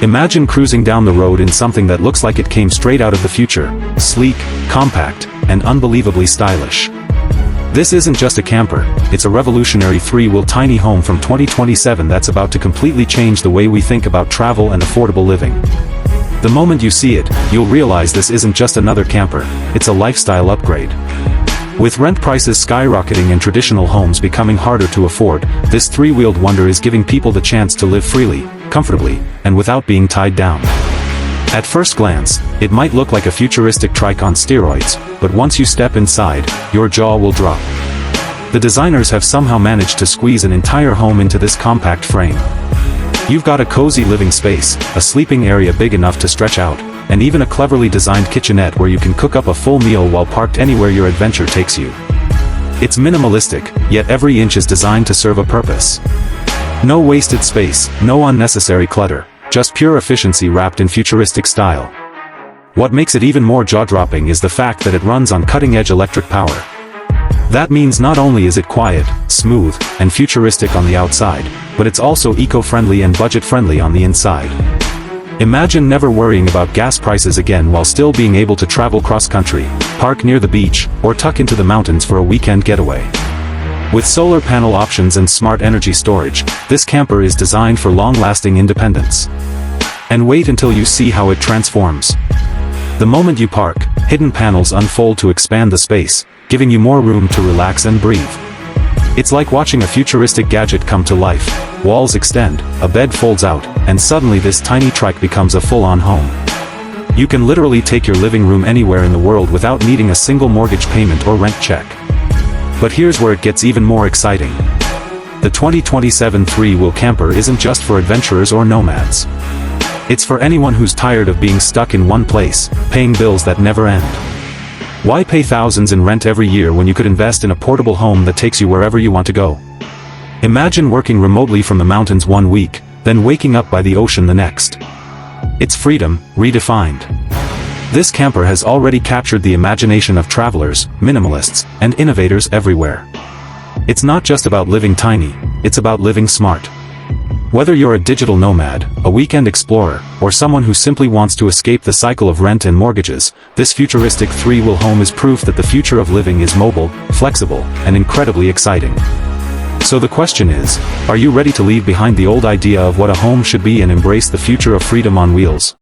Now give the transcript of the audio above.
Imagine cruising down the road in something that looks like it came straight out of the future, sleek, compact, and unbelievably stylish. This isn't just a camper, it's a revolutionary three-wheel tiny home from 2027 that's about to completely change the way we think about travel and affordable living. The moment you see it, you'll realize this isn't just another camper, it's a lifestyle upgrade. With rent prices skyrocketing and traditional homes becoming harder to afford, this three-wheeled wonder is giving people the chance to live freely, comfortably, and without being tied down. At first glance, it might look like a futuristic trike on steroids, but once you step inside, your jaw will drop. The designers have somehow managed to squeeze an entire home into this compact frame. You've got a cozy living space, a sleeping area big enough to stretch out, and even a cleverly designed kitchenette where you can cook up a full meal while parked anywhere your adventure takes you. It's minimalistic, yet every inch is designed to serve a purpose. No wasted space, no unnecessary clutter, just pure efficiency wrapped in futuristic style. What makes it even more jaw-dropping is the fact that it runs on cutting-edge electric power. That means not only is it quiet, smooth, and futuristic on the outside, but it's also eco-friendly and budget-friendly on the inside. Imagine never worrying about gas prices again while still being able to travel cross-country, park near the beach, or tuck into the mountains for a weekend getaway. With solar panel options and smart energy storage, this camper is designed for long-lasting independence. And wait until you see how it transforms. The moment you park, hidden panels unfold to expand the space, giving you more room to relax and breathe. It's like watching a futuristic gadget come to life. Walls extend, a bed folds out, and suddenly this tiny trike becomes a full-on home. You can literally take your living room anywhere in the world without needing a single mortgage payment or rent check. But here's where it gets even more exciting. The 2027 three-wheel camper isn't just for adventurers or nomads. It's for anyone who's tired of being stuck in one place, paying bills that never end. Why pay thousands in rent every year when you could invest in a portable home that takes you wherever you want to go? Imagine working remotely from the mountains one week, then waking up by the ocean the next. It's freedom, redefined. This camper has already captured the imagination of travelers, minimalists, and innovators everywhere. It's not just about living tiny, it's about living smart. Whether you're a digital nomad, a weekend explorer, or someone who simply wants to escape the cycle of rent and mortgages, this futuristic three-wheel home is proof that the future of living is mobile, flexible, and incredibly exciting. So the question is, are you ready to leave behind the old idea of what a home should be and embrace the future of freedom on wheels?